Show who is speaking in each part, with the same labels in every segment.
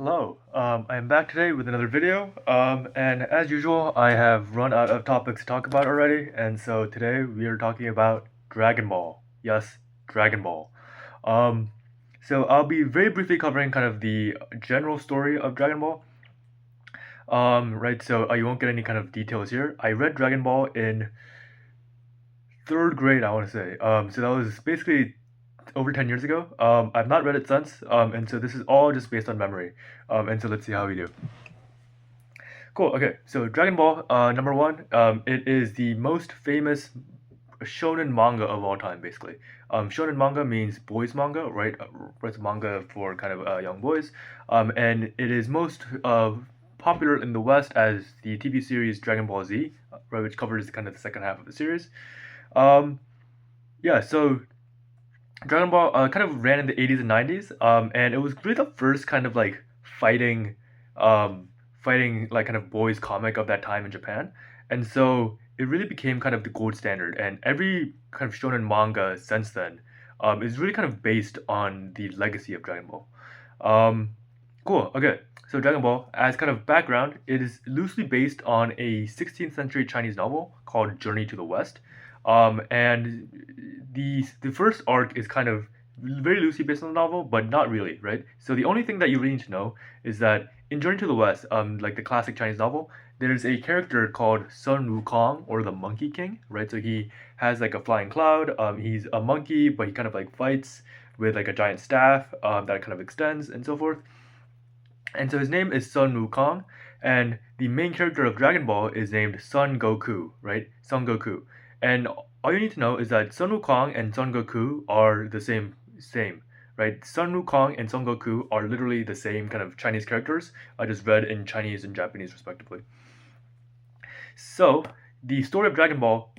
Speaker 1: Hello, I am back today with another video, and as usual, I have run out of topics to talk about already, and so today we are talking about Dragon Ball. Yes, Dragon Ball. Um, so I'll be very briefly covering kind of the general story of Dragon Ball. Right, so you won't get any kind of details here. I read Dragon Ball in third grade, I want to say. So that was basically over 10 years ago. I've not read it since, and so this is all just based on memory. And so let's see how we do. Cool. Okay. So Dragon Ball, number one, it is the most famous shonen manga of all time, basically. Shonen manga means boys manga, right? It's manga for kind of young boys. And it is most popular in the West as the TV series Dragon Ball Z, right, which covers kind of the second half of the series. Um, yeah. So Dragon Ball kind of ran in the 80s and 90s, and it was really the first kind of like fighting, um, fighting like kind of boys comic of that time in Japan, and so it really became kind of the gold standard. And every kind of shonen manga since then is really kind of based on the legacy of Dragon Ball. Um, cool. Okay. So Dragon Ball, as kind of background, it is loosely based on a 16th century Chinese novel called Journey to the West. And the first arc is kind of very loosely based on the novel, but not really, right? So the only thing that you really need to know is that in Journey to the West, like the classic Chinese novel, there's a character called Sun Wukong or the Monkey King, right? So he has like a flying cloud. He's a monkey, but he kind of like fights with like a giant staff that kind of extends and so forth. And so his name is Sun Wukong, and the main character of Dragon Ball is named Son Goku, right? Son Goku. And all you need to know is that Sun Wukong and Son Goku are the same, right? Sun Wukong and Son Goku are literally the same kind of Chinese characters. I just read in Chinese and Japanese respectively. So the story of Dragon Ball.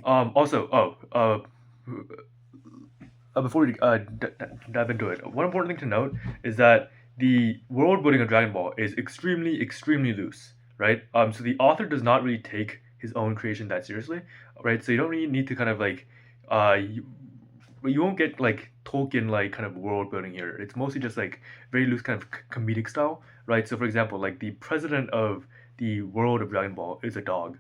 Speaker 1: Before we dive into it, one important thing to note is that the world building of Dragon Ball is extremely loose, right? So the author does not really take his own creation that seriously, right? So you don't really need to kind of like, you, you won't get like Tolkien like kind of world building here. It's mostly just like very loose kind of comedic style, right? So for example, like the president of the world of Dragon Ball is a dog,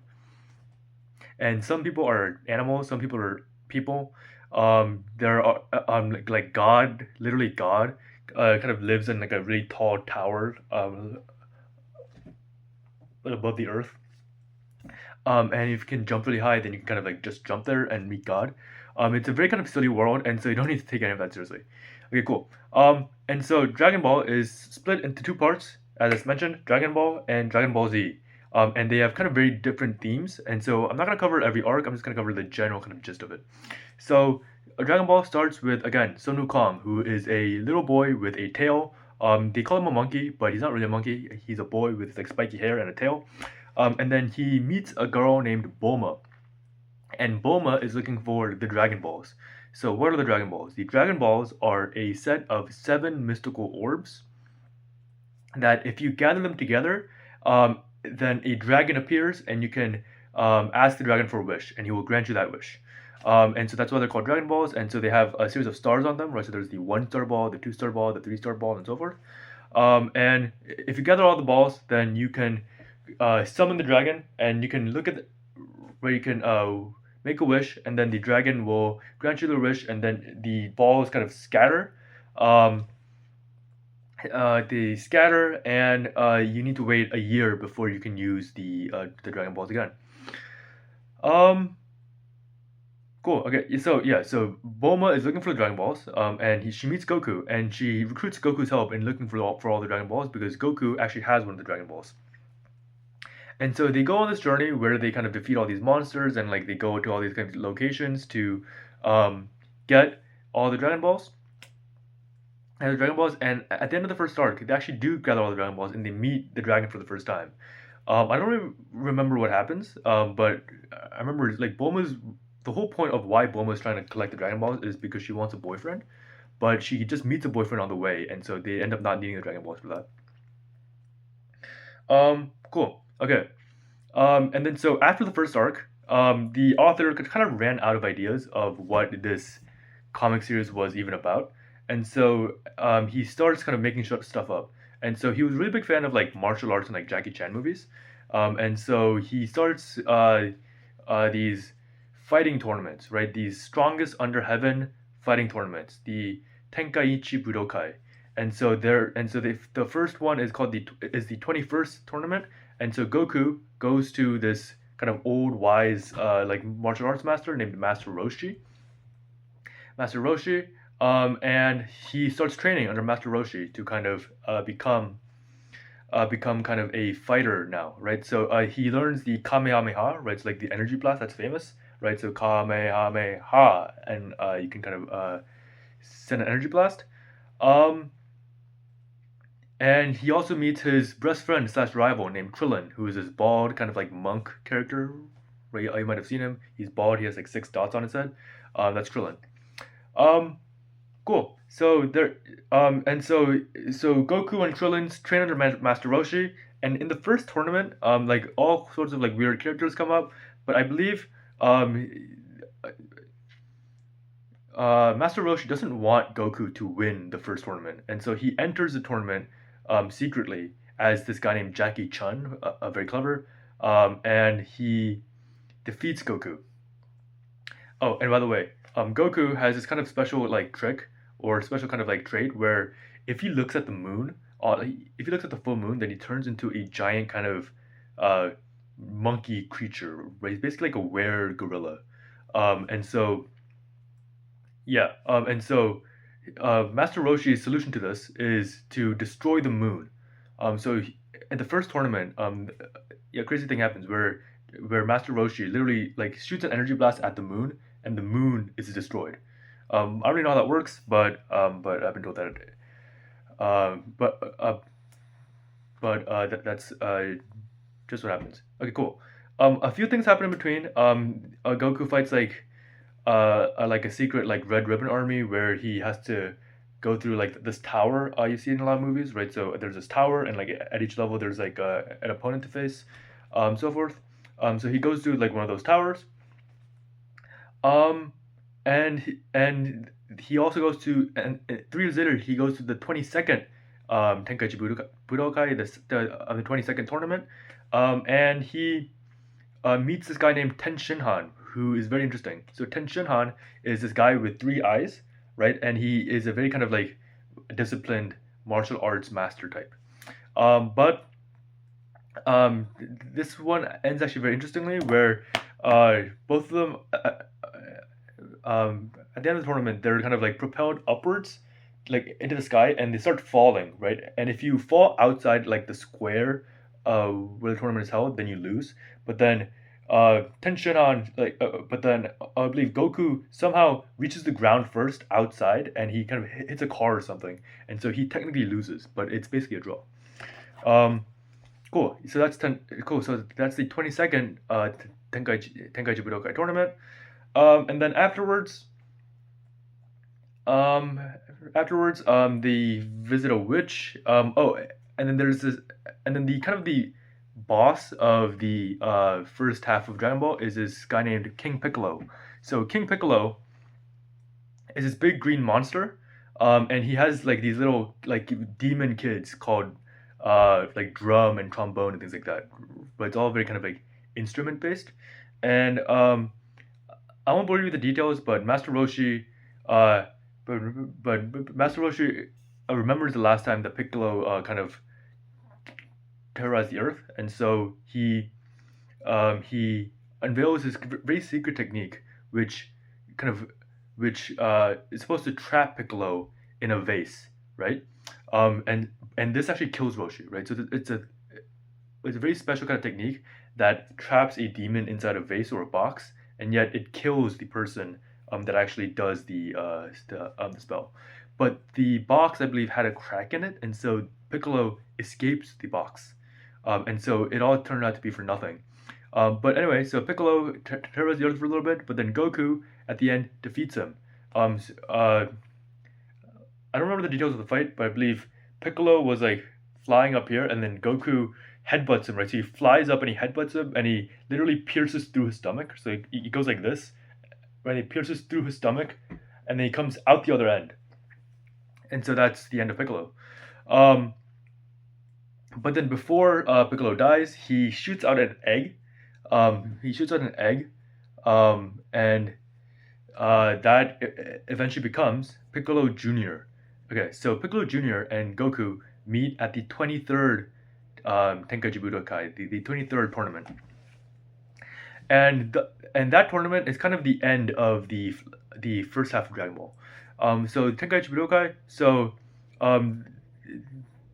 Speaker 1: and some people are animals, some people are people. There are like God, literally God, kind of lives in like a really tall tower above the earth. And if you can jump really high, then you can kind of like just jump there and meet God. It's a very kind of silly world, and so you don't need to take any of that seriously. Okay, cool. And so Dragon Ball is split into two parts, as I mentioned, Dragon Ball and Dragon Ball Z. And they have kind of very different themes, and so I'm not gonna cover every arc. I'm just gonna cover the general kind of gist of it. So Dragon Ball starts with again Sun Wukong, who is a little boy with a tail. They call him a monkey, but he's not really a monkey. He's a boy with like spiky hair and a tail. And then he meets a girl named Bulma, and Bulma is looking for the Dragon Balls. So what are the Dragon Balls? The Dragon Balls are a set of seven mystical orbs that if you gather them together, then a dragon appears, and you can ask the dragon for a wish, and he will grant you that wish. And so that's why they're called Dragon Balls. And so they have a series of stars on them, right? So there's the 1 star ball, the 2 star ball, the 3 star ball, and so forth. And if you gather all the balls, then you can summon the dragon, and you can look at where you can make a wish, and then the dragon will grant you the wish, and then the balls kind of scatter. Um, they scatter, and you need to wait a year before you can use the Dragon Balls again. Um, cool. Okay. So yeah. So Bulma is looking for the Dragon Balls. And she meets Goku, and she recruits Goku's help in looking for all the Dragon Balls because Goku actually has one of the Dragon Balls. And so they go on this journey where they kind of defeat all these monsters, and like they go to all these kind of locations to um, get all the Dragon Balls. And the Dragon Balls, and at the end of the first arc, they actually do gather all the Dragon Balls, and they meet the dragon for the first time. I don't really remember what happens, but I remember like Bulma's the whole point of why Bulma is trying to collect the Dragon Balls is because she wants a boyfriend, but she just meets a boyfriend on the way, and so they end up not needing the Dragon Balls for that. Cool. Okay. And then so after the first arc, the author kind of ran out of ideas of what this comic series was even about, and so he starts kind of making stuff up. and so he was a really big fan of like martial arts and like Jackie Chan movies, and so he starts these fighting tournaments, right? These strongest under heaven fighting tournaments, the Tenkaichi Budokai. The first one is called the 21st tournament, and so Goku goes to this kind of old wise like martial arts master named Master Roshi, and he starts training under Master Roshi to kind of become kind of a fighter now, right? So he learns the Kamehameha, right? It's like the energy blast that's famous, right? So Kamehameha, and you can kind of send an energy blast. Um, and he also meets his best friend slash rival named Krillin, who is this bald kind of like monk character. Right, you might have seen him. He's bald. He has like six dots on his head. That's Krillin. Um, Cool. So Goku and Krillin train under Master Roshi, and in the first tournament, like all sorts of like weird characters come up, but I believe um, Master Roshi doesn't want Goku to win the first tournament, and so he enters the tournament secretly as this guy named Jackie Chun, very clever, and he defeats Goku. Oh, and by the way, Goku has this kind of special like trick or special kind of like trait where if he looks at the moon, if he looks at the full moon, then he turns into a giant kind of uh, monkey creature. Right? He's basically like a were gorilla. And so yeah, Master Roshi's solution to this is to destroy the moon. In the first tournament, yeah, crazy thing happens where Master Roshi literally like shoots an energy blast at the moon, and the moon is destroyed. I don't really know how that works, but I've been told that. Um, but uh, that's just what happens. Okay, cool. A few things happen in between. Goku fights like a secret like Red Ribbon Army where he has to go through like this tower you see in a lot of movies, right? So there's this tower, and like at each level there's like an opponent to face, so forth. So he goes through like one of those towers, um, and he also goes to, and 3 years later he goes to the 22nd Tenkaichi Budokai, the 22nd tournament, and he meets this guy named Ten Shinhan, who is very interesting. So Ten Shinhan is this guy with 3 eyes, right? And he is a very kind of like disciplined martial arts master type. But this one ends actually very interestingly, where both of them, at the end of the tournament, they're kind of like propelled upwards, like into the sky, and they start falling, right? And if you fall outside like the square where the tournament is held, then you lose. But then but then I believe Goku somehow reaches the ground first outside, and he kind of hits a car or something, and so he technically loses, but it's basically a draw. Um, Cool. So that's ten. Cool. So that's the 22nd Tenkaichi Budokai tournament. And then um, they visit a witch. And then there's this, and then the kind of the boss of the first half of Dragon Ball is this guy named King Piccolo. So King Piccolo is this big green monster, and he has like these little like demon kids called like drum and trombone and things like that. But it's all very kind of like instrument based. And I won't bore you with the details, but uh, Master Roshi remembers the last time that Piccolo kind of terrorized the Earth, and so he unveils his very secret technique, which kind of which is supposed to trap Piccolo in a vase, right? And this actually kills Roshi, right? So it's a very special kind of technique that traps a demon inside a vase or a box, and yet it kills the person that actually does the spell. But the box, I believe, had a crack in it, and so Piccolo escapes the box, and so it all turned out to be for nothing. But anyway, so Piccolo terrorizes the Earth for a little bit, but then Goku at the end defeats him. I don't remember the details of the fight, but I believe Piccolo was like flying up here, and then Goku headbutts him, right? So he flies up and he headbutts him, and he literally pierces through his stomach. So he goes like this, right? He pierces through his stomach, and then he comes out the other end. And so that's the end of Piccolo. Um, But then before Piccolo dies, he shoots out an egg. And that eventually becomes Piccolo Jr. Okay, so Piccolo Jr. and Goku meet at the 23rd Tenkaichi Budokai, the 23rd tournament. And that tournament is kind of the end of the first half of Dragon Ball. So Tenkaichi Budokai, um,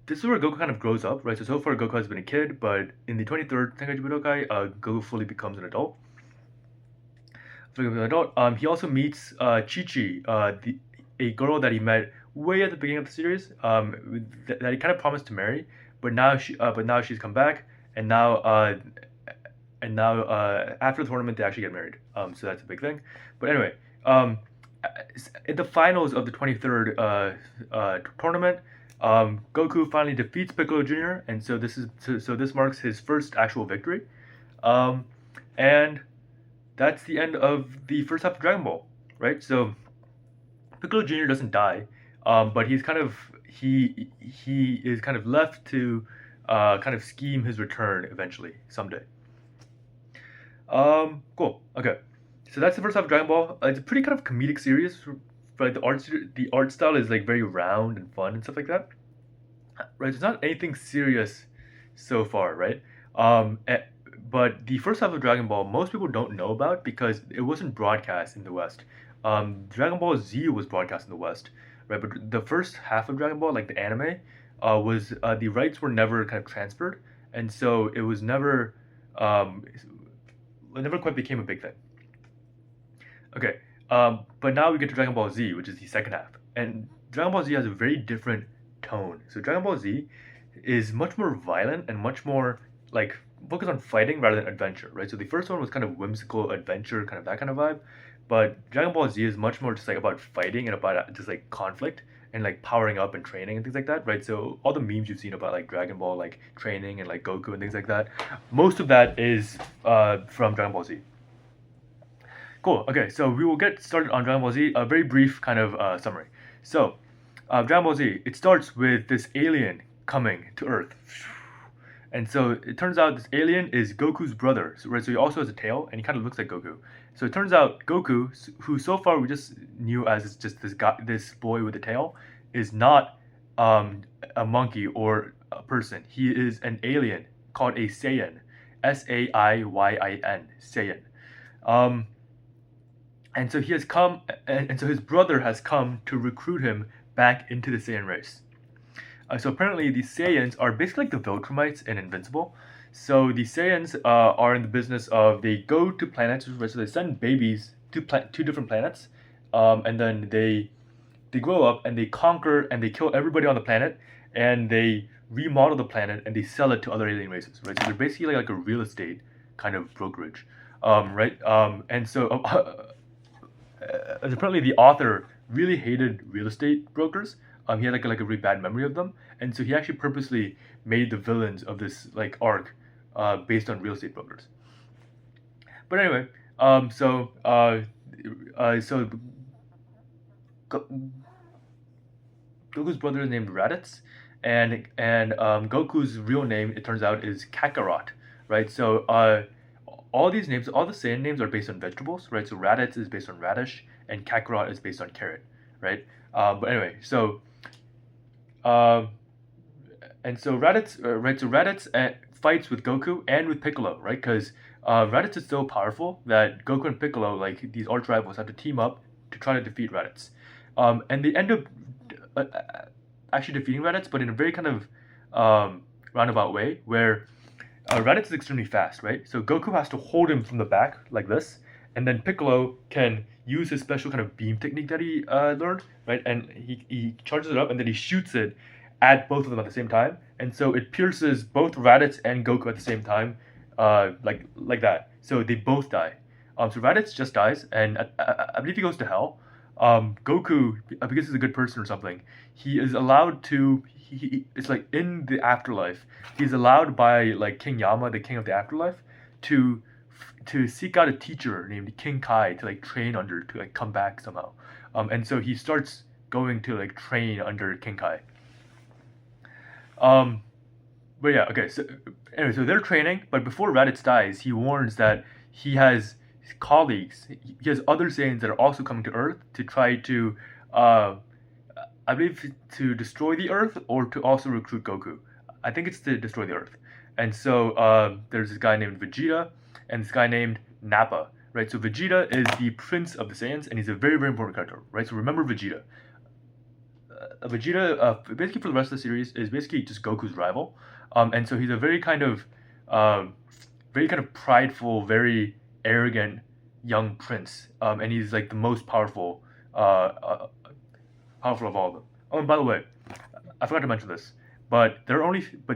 Speaker 1: this is where Goku kind of grows up, right? So far Goku has been a kid, but in the 23rd Tenkaichi Budokai, Goku fully becomes an adult. He also meets Chi Chi, a girl that he met way at the beginning of the series, that he kind of promised to marry, but now she's come back, and now after the tournament they actually get married. So that's a big thing. But anyway, in the finals of the 23rd tournament, Goku finally defeats Piccolo Jr. and so this marks his first actual victory, um, and that's the end of the first half of Dragon Ball, right? So Piccolo Jr. doesn't die, but he is kind of left to kind of scheme his return eventually someday. Cool. Okay, so that's the first half of Dragon Ball. It's a pretty kind of comedic series. Right, the art style is like very round and fun and stuff like that. Right, it's not anything serious so far, right? Um, eh, but the first half of Dragon Ball, most people don't know about because it wasn't broadcast in the West. Dragon Ball Z was broadcast in the West, right? But the first half of Dragon Ball, like the anime, was the rights were never kind of transferred, and so it was never quite became a big thing. Okay, but now we get to Dragon Ball Z, which is the second half, and Dragon Ball Z has a very different tone. So Dragon Ball Z is much more violent and much more like focused on fighting rather than adventure, right? So the first one was kind of whimsical adventure, kind of that kind of vibe, but Dragon Ball Z is much more just like about fighting and about just like conflict and like powering up and training and things like that, right? So all the memes you've seen about like Dragon Ball like training and like Goku and things like that, most of that is from Dragon Ball Z. Cool. Okay, so we will get started on Dragon Ball Z. A very brief kind of summary. So, Dragon Ball Z. It starts with this alien coming to Earth, and so it turns out this alien is Goku's brother. So, right, so he also has a tail, and he kind of looks like Goku. So it turns out Goku, who so far we just knew as just this guy, this boy with a tail, is not a monkey or a person. He is an alien called a Saiyan, Saiyin, Saiyan. Um, and so he has come, and so his brother has come to recruit him back into the Saiyan race. So apparently, the Saiyans are basically like the Viltrumites in Invincible. So the Saiyans are in the business of they go to planets, right? So they send babies to two different planets, and then they grow up and they conquer and they kill everybody on the planet, and they remodel the planet and they sell it to other alien races, right? So they're basically like a real estate kind of brokerage, right? And so apparently the author really hated real estate brokers. He had like a really bad memory of them, and so he actually purposely made the villains of this like arc based on real estate brokers. But anyway, so Goku's brother is named Raditz, and Goku's real name it turns out is Kakarot, right? So all these names, all the Saiyan names are based on vegetables, right? So Raditz is based on radish, and Kakarot is based on carrot, right? But anyway, um, so Raditz fights with Goku and with Piccolo, right? Because Raditz is so powerful that Goku and Piccolo, like these arch rivals, have to team up to try to defeat Raditz. And they end up uh, uh, actually defeating Raditz, but in a very kind of roundabout way, where Raditz is extremely fast, right? So Goku has to hold him from the back like this, and then Piccolo can use his special kind of beam technique that he learned, right? And he charges it up, and then he shoots it at both of them at the same time, and so it pierces both Raditz and Goku at the same time, like that. So they both die. So Raditz just dies, and I believe he goes to hell. Goku, because he's a good person or something, he is allowed to. It's like in the afterlife, he's allowed by like King Yama, the king of the afterlife, to seek out a teacher named King Kai to like train under to like come back somehow. And so he starts going to like train under King Kai. Um, but yeah, okay. So anyway, so they're training, but before Raditz dies, he warns that he has colleagues. He has other Saiyans that are also coming to Earth to try to, uh, I believe, to destroy the Earth or to also recruit Goku. I think it's to destroy the Earth. And so there's this guy named Vegeta and this guy named Nappa, right? So Vegeta is the prince of the Saiyans, and he's a very, very important character, right? So remember Vegeta. Vegeta, basically for the rest of the series, is basically just Goku's rival, and so he's a um, very kind of prideful, very arrogant young prince, and he's like the most powerful of all of them. Oh, and by the way, I forgot to mention this, but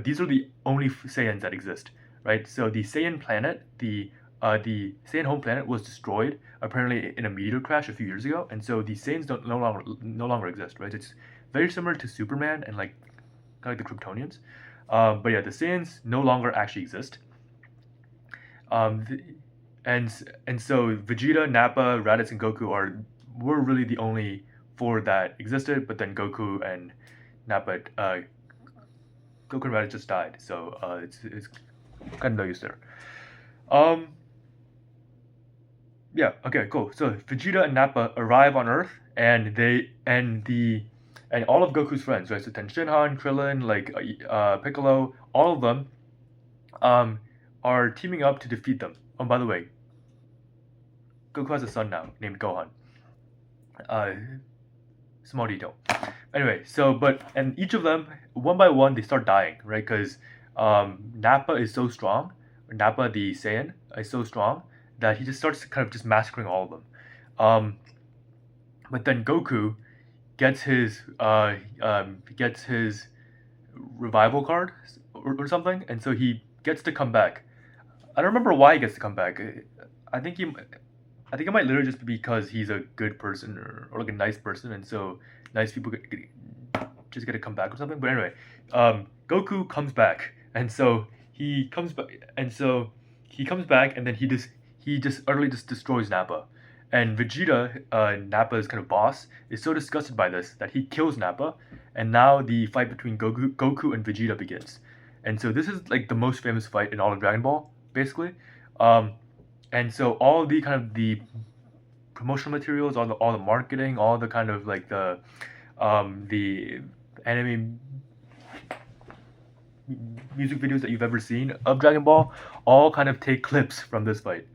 Speaker 1: these are the only Saiyans that exist, right? So the Saiyan planet, the Saiyan home planet was destroyed apparently in a meteor crash a few years ago, and so the Saiyans don't no longer exist, right? It's very similar to Superman and like kind of like the Kryptonians, but yeah, the Saiyans no longer actually exist. Um, the, and so Vegeta, Nappa, Raditz, and Goku were really the only four that existed, but then Nappa, Goku and Raditz just died, so it's kind of no use there. Um, yeah, okay, cool. So Vegeta and Nappa arrive on Earth, and and all of Goku's friends, right? So Tenshinhan, Krillin, like Piccolo, all of them, um, are teaming up to defeat them. Oh, by the way, Goku has a son now named Gohan. Uh, Small detail. Anyway, and each of them, one by one, they start dying, right? Because Nappa is so strong. Nappa, the Saiyan, is so strong that he just starts kind of just massacring all of them. Um, but then Goku gets his revival card or something, and so he gets to come back. I don't remember why he gets to come back. I think he I think it might literally just be because he's a good person or like a nice person, and so nice people just get to come back or something. But anyway, Goku comes back, and so he comes back, and then he just utterly just destroys Nappa. And Vegeta, Nappa's kind of boss, is so disgusted by this that he kills Nappa, and now the fight between Goku and Vegeta begins. And so this is like the most famous fight in all of Dragon Ball, basically. Um, and so all the kind of the promotional materials, all the marketing, all the kind of like the anime music videos that you've ever seen of Dragon Ball, all kind of take clips from this fight.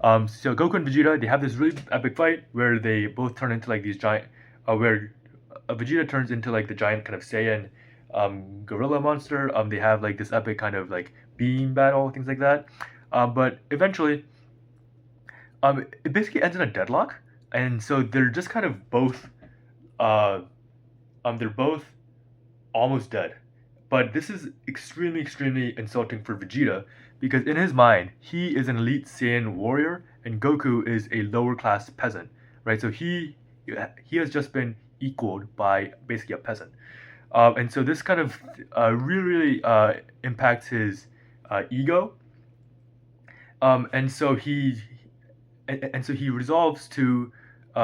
Speaker 1: So Goku and Vegeta, they have this really epic fight where they both turn into like these giant, where Vegeta turns into like the giant kind of Saiyan gorilla monster. They have like this epic kind of like beam battle, things like that. But eventually, it basically ends in a deadlock, and so they're just kind of both, uh, they're both almost dead. But this is extremely, extremely insulting for Vegeta because in his mind, he is an elite Saiyan warrior and Goku is a lower class peasant, right? So he has just been equaled by basically a peasant. And so this kind of really, really impacts his ego. And so he resolves to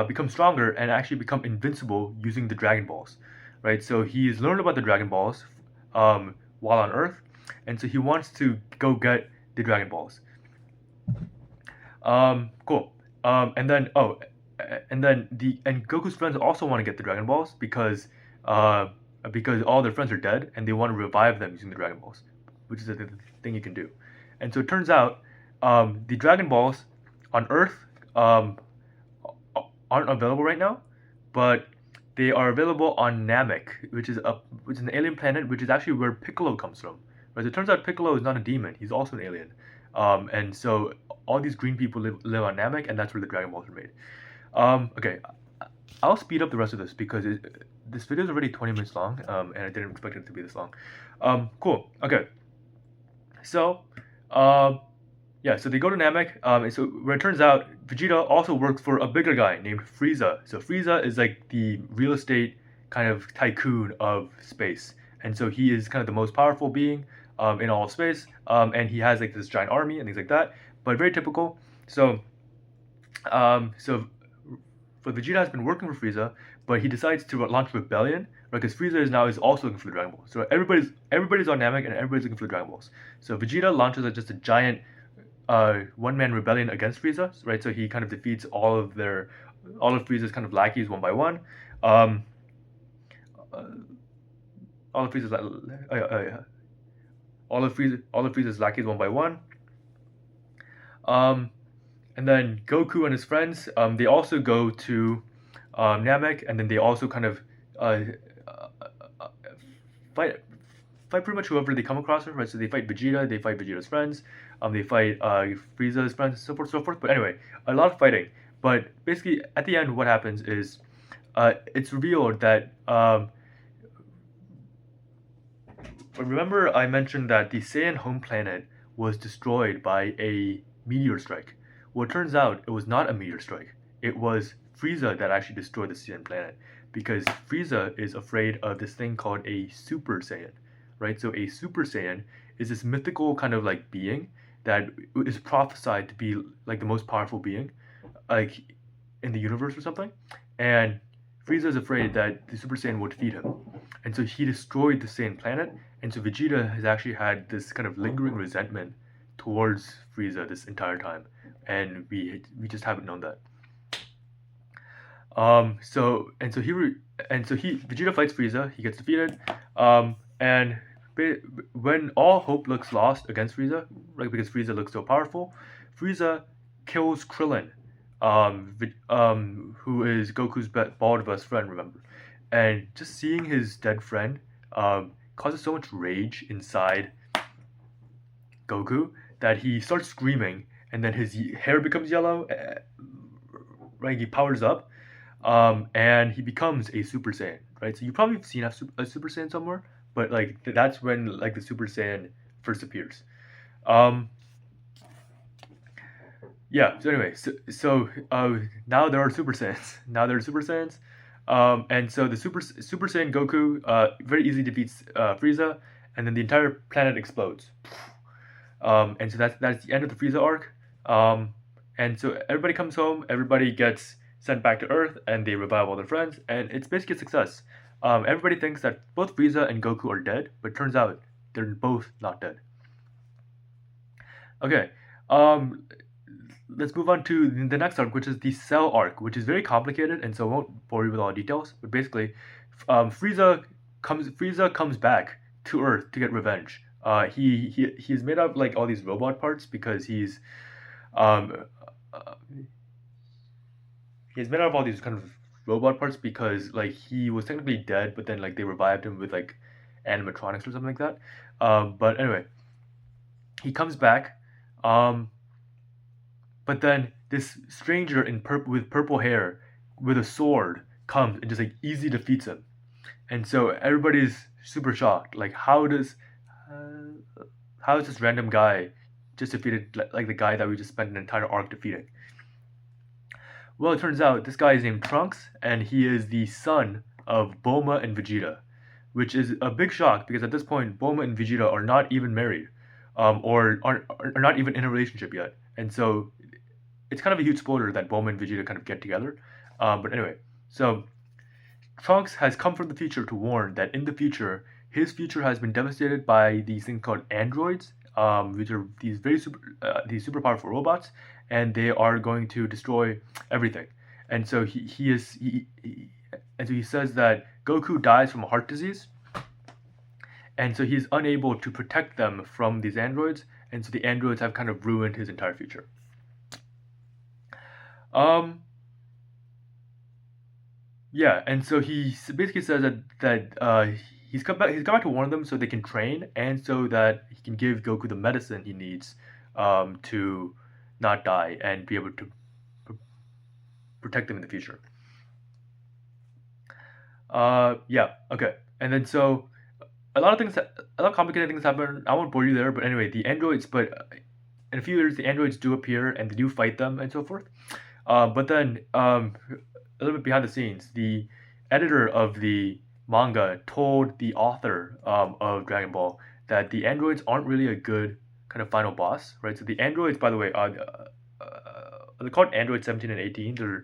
Speaker 1: become stronger and actually become invincible using the Dragon Balls, right? So he's learned about the Dragon Balls while on Earth, and so he wants to go get the Dragon Balls. Cool. And then Goku's friends also want to get the Dragon Balls because all their friends are dead and they want to revive them using the Dragon Balls, which is the thing you can do. And so it turns out the Dragon Balls on Earth aren't available right now, but they are available on Namek, which is an alien planet, which is actually where Piccolo comes from. But it turns out Piccolo is not a demon; he's also an alien. And so all these green people live on Namek, and that's where the Dragon Balls are made. Okay, I'll speed up the rest of this because this video is already 20 minutes long, and I didn't expect it to be this long. Cool. Okay. So, yeah, so they go to Namek, and so where it turns out Vegeta also works for a bigger guy named Frieza. So Frieza is like the real estate kind of tycoon of space, and so he is kind of the most powerful being in all of space, and he has like this giant army and things like that. But very typical. So, so Vegeta has been working for Frieza, but he decides to launch rebellion, right? Because Frieza is also looking for the Dragon Ball. So everybody's on Namek and everybody's looking for the Dragon Balls. So Vegeta launches just a giant one-man rebellion against Frieza, right? So he kind of defeats all of Frieza's kind of lackeys one by one. Um, uh, all of Frieza's all of Frieza's lackeys one by one. And then Goku and his friends, they also go to Namek, and then they also kind of uh, uh, uh, fight pretty much whoever they come across, right? So they fight Vegeta, they fight Vegeta's friends, they fight Frieza's friends, so forth, so forth. But anyway, a lot of fighting. But basically, at the end, what happens is it's revealed that remember I mentioned that the Saiyan home planet was destroyed by a meteor strike. Well, it turns out it was not a meteor strike. It was Frieza that actually destroyed the Saiyan planet because Frieza is afraid of this thing called a Super Saiyan, right? So a Super Saiyan is this mythical kind of like being that is prophesied to be like the most powerful being, like in the universe or something. And Frieza is afraid that the Super Saiyan will defeat him, and so he destroyed the Saiyan planet. And so Vegeta has actually had this kind of lingering resentment towards Frieza this entire time, and we just haven't known that. Vegeta fights Frieza. He gets defeated, and when all hope looks lost against Frieza, right, because Frieza looks so powerful, Frieza kills Krillin, who is Goku's bald best friend, remember? And just seeing his dead friend causes so much rage inside Goku that he starts screaming, and then his hair becomes yellow, right? He powers up, and he becomes a Super Saiyan, right? So you probably have seen a Super Saiyan somewhere, but like that's when like the Super Saiyan first appears. Um, yeah. So anyway, now there are Super Saiyans. Now there are Super Saiyans, and so the Super Saiyan Goku very easily defeats Frieza, and then the entire planet explodes. And so that's the end of the Frieza arc. And so everybody comes home, everybody gets sent back to Earth, and they revive all their friends, and it's basically a success. Everybody thinks that both Frieza and Goku are dead, but turns out they're both not dead. Okay, let's move on to the next arc, which is the Cell arc, which is very complicated, and so I won't bore you with all the details. But basically, Frieza comes back to Earth to get revenge. He's made up like all these robot parts because um, uh, he's made out of all these kind of robot parts because like he was technically dead, but then like they revived him with like animatronics or something like that. But anyway, he comes back, um, but then this stranger with purple hair with a sword comes and just like easy defeats him, and so everybody's super shocked. Like, how is this random guy just defeated like the guy that we just spent an entire arc defeating? Well, it turns out this guy is named Trunks, and he is the son of Bulma and Vegeta, which is a big shock because at this point, Bulma and Vegeta are not even married, or are not even in a relationship yet. And so it's kind of a huge spoiler that Bulma and Vegeta kind of get together. But anyway, so Trunks has come from the future to warn that in the future, his future has been devastated by these things called androids, which are these super powerful robots, and they are going to destroy everything. And so he says that Goku dies from a heart disease, and so he's unable to protect them from these androids, and so the androids have kind of ruined his entire future. Um, yeah, and so he basically says that he's come back to warn them so they can train, and so that he can give Goku the medicine he needs to not die and be able to protect them in the future. Yeah, okay, and then so a lot of complicated things happen. I won't bore you there, but anyway, the androids. But in a few years, the androids do appear and they do fight them and so forth. But then a little bit behind the scenes, the editor of the manga told the author of Dragon Ball that the androids aren't really a good kind of final boss, right? So the androids, by the way, they're called Android 17 and 18. They're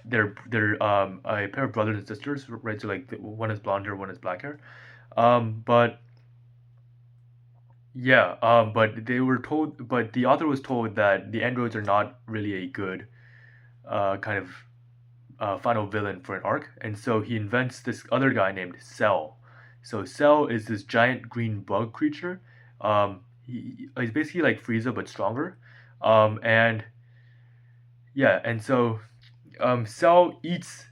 Speaker 1: they're a pair of brothers and sisters, right? So like one is blonde hair, one is black hair. But yeah, but they were told, but the author was told that the androids are not really a good kind of final villain for an arc, and so he invents this other guy named Cell. So Cell is this giant green bug creature. He's basically like Frieza but stronger. And yeah, and so Cell eats.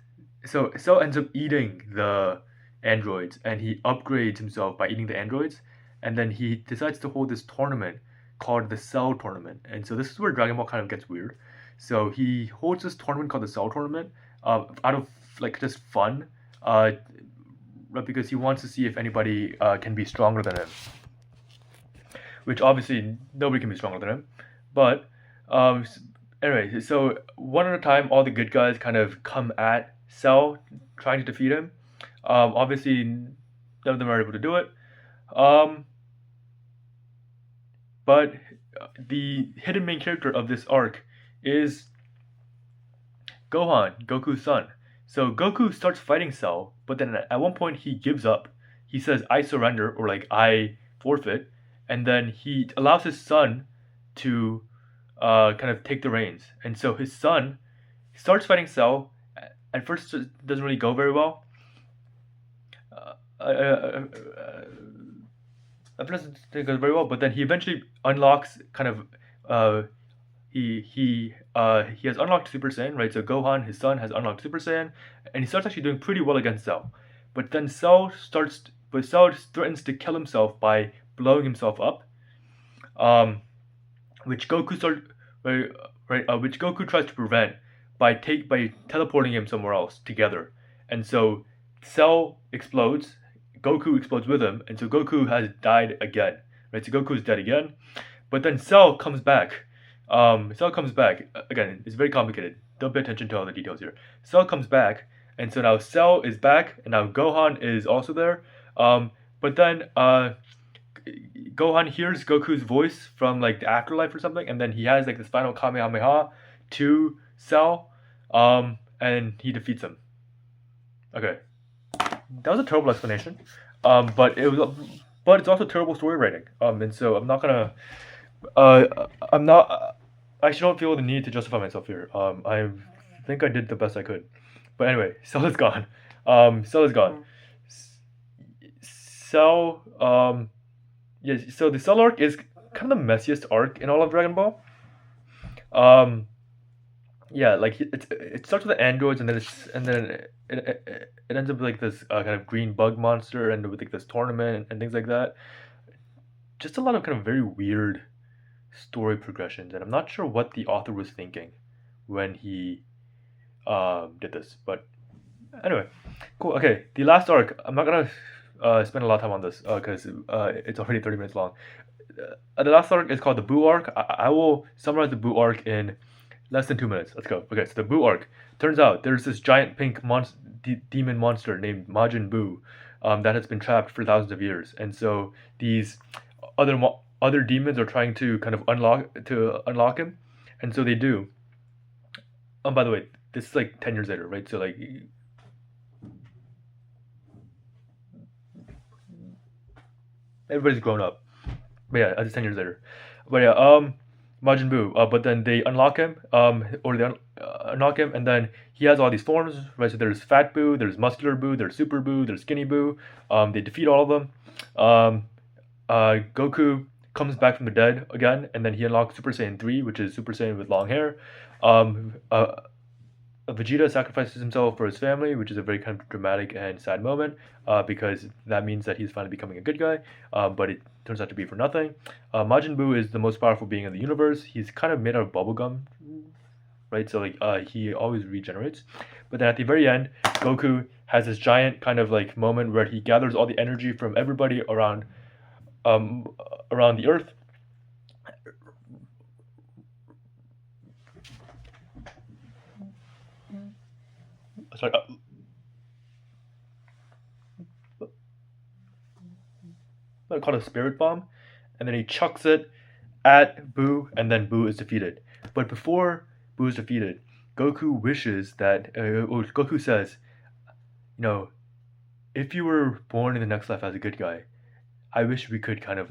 Speaker 1: So Cell ends up eating the androids, and he upgrades himself by eating the androids, and then he decides to hold this tournament called the Cell Tournament. And so this is where Dragon Ball kind of gets weird. So he holds this tournament called the Cell Tournament, out of like just fun, uh, because he wants to see if anybody can be stronger than him. Which obviously nobody can be stronger than him, but um, anyway, so one at a time, all the good guys kind of come at Cell, trying to defeat him. Obviously, none of them are able to do it. Um, but the hidden main character of this arc is Gohan, Goku's son. So Goku starts fighting Cell, but then at one point he gives up. He says, "I surrender," or like "I forfeit," and then he allows his son to kind of take the reins. And so his son starts fighting Cell. At first, it doesn't really go very well. Uh, uh, uh, uh, at first, it doesn't go very well, but then he eventually unlocks kind of. He has unlocked Super Saiyan, right? So Gohan, his son, has unlocked Super Saiyan, and he starts actually doing pretty well against Cell. But Cell threatens to kill himself by blowing himself up. Um, which Goku start right, which Goku tries to prevent by teleporting him somewhere else together. And so Cell explodes, Goku explodes with him, and so Goku has died again. Right, so Goku is dead again. But then Cell comes back again. It's very complicated. Don't pay attention to all the details here. Cell comes back, and so now Cell is back, and now Gohan is also there. But then Gohan hears Goku's voice from like the afterlife or something, and then he has like this final Kamehameha to Cell, and he defeats him. Okay, that was a terrible explanation, but it's also terrible story writing. And so I'm not. I actually don't feel the need to justify myself here. I think I did the best I could, but anyway, Cell is gone. Cell is gone. Cell. Yeah, so the Cell arc is kind of the messiest arc in all of Dragon Ball. Um, yeah, like it starts with the androids, and then it ends up with like this kind of green bug monster, and with like this tournament and things like that. Just a lot of kind of very weird story progressions, and I'm not sure what the author was thinking when he did this. But anyway, cool. Okay, the last arc. I'm not gonna spend a lot of time on this because it's already 30 minutes long. The last arc is called the Buu arc. I will summarize the Buu arc in less than 2 minutes. Let's go. Okay, so the Buu arc. Turns out there's this giant pink demon monster named Majin Buu that has been trapped for thousands of years, and so these other demons are trying to kind of unlock him, and so they do. By the way, this is like 10 years later, right? So like everybody's grown up. But yeah, it's 10 years later. But yeah, Majin Buu. But then they unlock him, or they unlock him, and then he has all these forms, right? So there's Fat Buu, there's Muscular Buu, there's Super Buu, there's Skinny Buu. They defeat all of them. Goku comes back from the dead again, and then he unlocks Super Saiyan 3, which is Super Saiyan with long hair. Um, uh, Vegeta sacrifices himself for his family, which is a very kind of dramatic and sad moment, because that means that he's finally becoming a good guy, but it turns out to be for nothing. Majin Buu is the most powerful being in the universe. He's kind of made out of bubblegum, right? So like he always regenerates. But then at the very end, Goku has this giant kind of like moment where he gathers all the energy from everybody um, around the earth. Sorry, called a spirit bomb, and then he chucks it at Buu, and then Buu is defeated. But before Buu is defeated, Goku wishes that, or Goku says, you know, if you were born in the next life as a good guy, I wish we could kind of,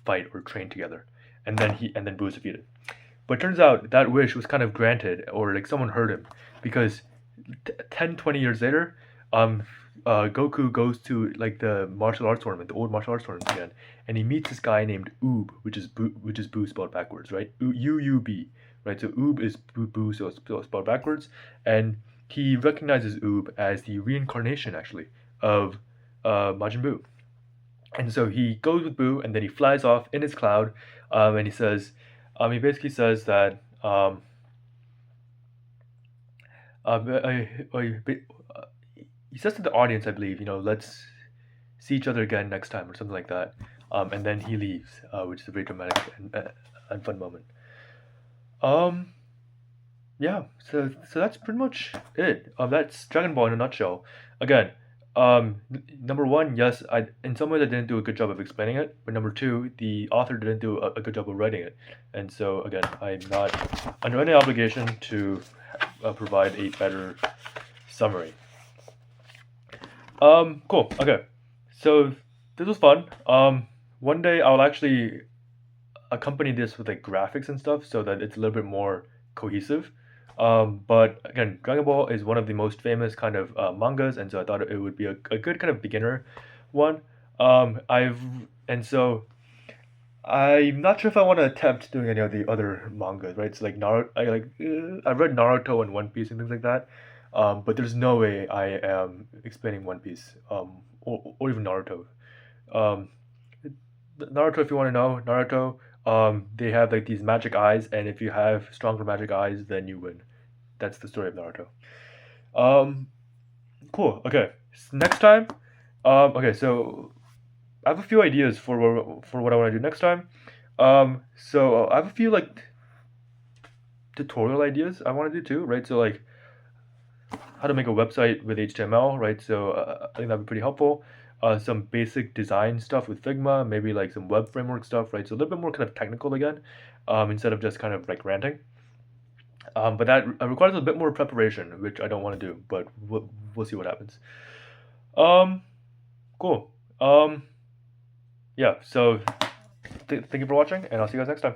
Speaker 1: fight or train together. And then Boo is defeated. But it turns out that wish was kind of granted, or like someone heard him, because 10, 20 years later, um, Goku goes to like the martial arts tournament, the old martial arts tournament again, and he meets this guy named Oob, which is Boo spelled backwards, right? UUB, right? So Oob is Boo so spelled backwards, and he recognizes Oob as the reincarnation actually of Majin Buu. And so he goes with Boo, and then he flies off in his cloud, and he basically says that he says to the audience, I believe, let's see each other again next time or something like that. And then he leaves, which is a very dramatic and fun moment. Yeah, so that's pretty much it. That's Dragon Ball in a nutshell. Again, number one, yes, in some ways I didn't do a good job of explaining it, but number two, the author didn't do a good job of writing it, and so again, I'm not under any obligation to provide a better summary. Cool. Okay, so this was fun. One day I'll actually accompany this with like graphics and stuff so that it's a little bit more cohesive. But again, Dragon Ball is one of the most famous kind of mangas, and so I thought it would be a good kind of beginner one. I've and so I'm not sure if I want to attempt doing any of the other mangas, right? So like Naruto, I've read Naruto and One Piece and things like that. But there's no way I am explaining One Piece, or even Naruto. Um, Naruto, if you want to know, Naruto, they have like these magic eyes, and if you have stronger magic eyes, then you win. That's the story of Naruto. Um, cool. Okay. Next time. Okay. So I have a few ideas for what I want to do next time. So I have a few like tutorial ideas I want to do too, right? So like how to make a website with HTML, right? So I think that'd be pretty helpful. Some basic design stuff with Figma, maybe like some web framework stuff, right? So a little bit more kind of technical again, instead of just kind of like ranting. But that requires a bit more preparation, which I don't want to do, but we'll see what happens. Um, cool. Yeah, so thank you for watching, and I'll see you guys next time.